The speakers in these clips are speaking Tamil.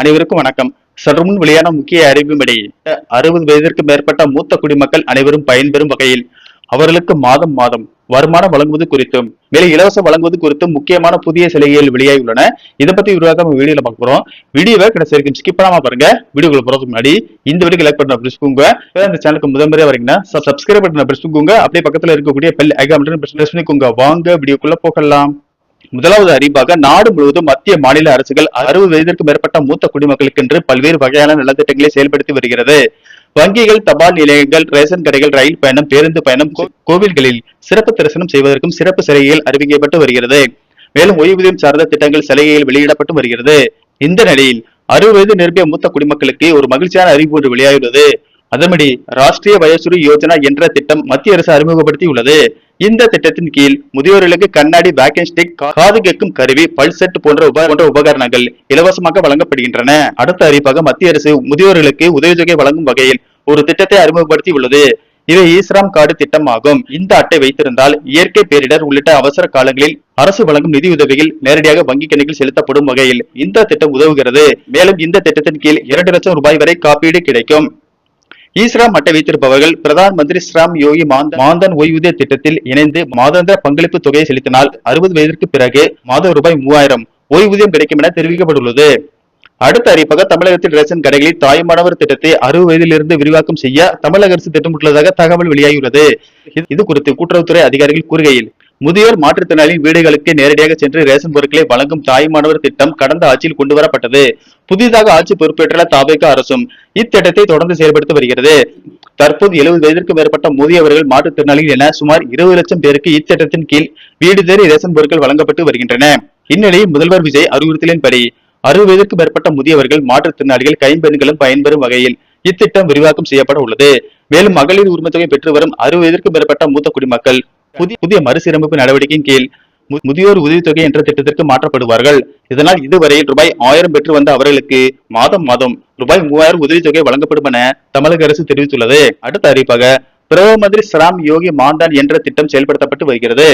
அனைவருக்கும் வணக்கம். சற்று முன் வெளியான முக்கிய அறிவின்படி 60 வயதிற்கு மேற்பட்ட மூத்த குடிமக்கள் அனைவரும் பயன்பெறும் வகையில் அவர்களுக்கு மாதம் மாதம் வருமானம் வழங்குவது குறித்தும் மேலும் இலவசம் வழங்குவது குறித்தும் முக்கியமான புதிய சலுகைகள் வெளியாகியுள்ளன. இதை பத்தி விரிவாக நம்ம வீடியோல பார்க்க போறோம். வீடியோவை கடைசி வரைக்கும் ஸ்கிப் பண்ணாம பாருங்க. வீடியோக்குள்ள போறதுக்கு முன்னாடி இந்த வீடியோ லைக் பட்டனை பிரஸ் பண்ணுங்க. இந்த சேனலுக்கு முதன்முறையா வரீங்கன்னா சப்ஸ்கிரைப் பட்டனை பிரஸ் பண்ணுங்க. அப்படியே பக்கத்துல இருக்கக்கூடிய பெல் ஐகான் பிரஸ் பண்ணிக்கோங்க. வாங்க வீடியோக்குள்ள போகலாம். முதலாவது அறிவிப்பாக நாடு முழுவதும் மத்திய மாநில அரசுகள் 60 வயதிற்கு மேற்பட்ட மூத்த குடிமக்களுக்கென்று பல்வேறு வகையான நலத்திட்டங்களை செயல்படுத்தி வருகிறது. வங்கிகள், தபால் நிலையங்கள், ரேஷன் கடைகள், ரயில் பயணம், பேருந்து பயணம், கோவில்களில் சிறப்பு தரிசனம் செய்வதற்கும் சிறப்பு சலுகைகள் அறிவிக்கப்பட்டு வருகிறது. மேலும் ஓய்வூதியம் சார்ந்த திட்டங்கள் சலுகைகள் வெளியிடப்பட்டு வருகிறது. இந்த நிலையில் 60 வயது நிரம்பிய மூத்த குடிமக்களுக்கு ஒரு மகிழ்ச்சியான அறிவிப்பு ஒன்று வெளியாகியுள்ளது. அதன்படி ராஷ்டிரிய வயசுரி யோஜனா என்ற திட்டம் மத்திய அரசு அறிமுகப்படுத்தியுள்ளது. இந்த திட்டத்தின் கீழ் முதியோர்களுக்கு கண்ணாடி, வாக்கிங் ஸ்டிக், காது கேட்கும் கருவி, பல்செட் போன்ற உபகரணங்கள் இலவசமாக வழங்கப்படுகின்றன. அடுத்த அறிவிப்பாக மத்திய அரசு முதியோர்களுக்கு உதவித்தொகை வழங்கும் வகையில் ஒரு திட்டத்தை அறிமுகப்படுத்தி உள்ளது. இது ஈஸ்ராம் கார்டு திட்டம் ஆகும். இந்த அட்டை வைத்திருந்தால் இயற்கை பேரிடர் உள்ளிட்ட அவசர காலங்களில் அரசு வழங்கும் நிதியுதவிகள் நேரடியாக வங்கி கணக்கில் செலுத்தப்படும் வகையில் இந்த திட்டம் உதவுகிறது. மேலும் இந்த திட்டத்தின் கீழ் 2 லட்சம் ரூபாய் வரை காப்பீடு கிடைக்கும். ஈஸ்ராம் அட்டை வைத்திருப்பவர்கள் பிரதான் மந்திரி ஸ்ராம் யோகி மாந்தன் ஓய்வூதிய திட்டத்தில் இணைந்து மாதாந்திர பங்களிப்பு தொகையை செலுத்தினால் 60 வயதிற்கு பிறகு மாதம் ரூபாய் 3000 ஓய்வூதியம் கிடைக்கும் என தெரிவிக்கப்பட்டுள்ளது. அடுத்த அறிவிப்பாக தமிழகத்தில் ரேஷன் கடைகளில் தாய்மானவர் திட்டத்தை 60 வயதிலிருந்து விரிவாக்கம் செய்ய தமிழக அரசு திட்டமிட்டுள்ளதாக தகவல் வெளியாகியுள்ளது. இது குறித்து கூட்டுறவுத்துறை அதிகாரிகள் கூறுகையில், முதியோர் மாற்றுத்திறனாளி வீடுகளுக்கு நேரடியாக சென்று ரேஷன் பொருட்களை வழங்கும் தாய்மானவர் திட்டம் கடந்த ஆட்சியில் கொண்டுவரப்பட்டது. புதிதாக ஆட்சி பொறுப்பேற்றுள்ள தவேக அரசும் இத்திட்டத்தை தொடர்ந்து செயல்படுத்தி வருகிறது. தற்போது 70 வயதிற்கு மேற்பட்ட முதியவர்கள், மாற்றுத்திறனாளிகள் என சுமார் 20 லட்சம் பேருக்கு இத்திட்டத்தின் கீழ் வீடு தேடி ரேஷன் பொருட்கள் வழங்கப்பட்டு வருகின்றன. இந்நிலையில் முதல்வர் விஜய் அறிவுறுத்தலின்படி 60 வயதிற்கு மேற்பட்ட முதியவர்கள், மாற்றுத்திறனாளிகள், கைம்பெண்களும் பயன்பெறும் வகையில் இத்திட்டம் விரிவாக்கம் செய்யப்பட உள்ளது. மேலும் மகளிர் உரிமைத்தொகை பெற்று வரும் 60 வயதிற்கு மேற்பட்ட மூத்த குடிமக்கள் புதிய மறுசீரமைப்பு நடவடிக்கையின் கீழ் முதியோர் உதவித்தொகை என்ற திட்டத்திற்கு மாற்றப்படுவார்கள். இதனால் இதுவரையில் ரூபாய் 1000 பெற்று வந்த அவர்களுக்கு மாதம் மாதம் ரூபாய் 3000 உதவித்தொகை வழங்கப்படும் என தமிழக அரசு தெரிவித்துள்ளது. அடுத்த அறிவிப்பாக பிரதம மந்திரி ஸ்ராம் யோகி மான்தான் என்ற திட்டம் செயல்படுத்தப்பட்டு வருகிறது.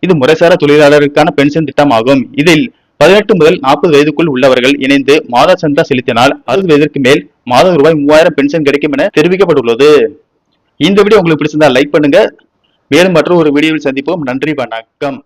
இது முறைசாரா தொழிலாளருக்கான பென்ஷன் திட்டம் ஆகும். இதில் 18 முதல் 40 வயதுக்குள் உள்ளவர்கள் இணைந்து மாத சந்தா செலுத்தினால் 60 வயதிற்கு மேல் மாதம் ரூபாய் 3000 பென்ஷன் கிடைக்கும் என தெரிவிக்கப்பட்டுள்ளது. இந்த வீடியோ உங்களுக்கு பிடிச்சிருந்தா லைக் பண்ணுங்க. மேலும் மற்றொரு வீடியோவில் சந்திப்போம். நன்றி, வணக்கம்.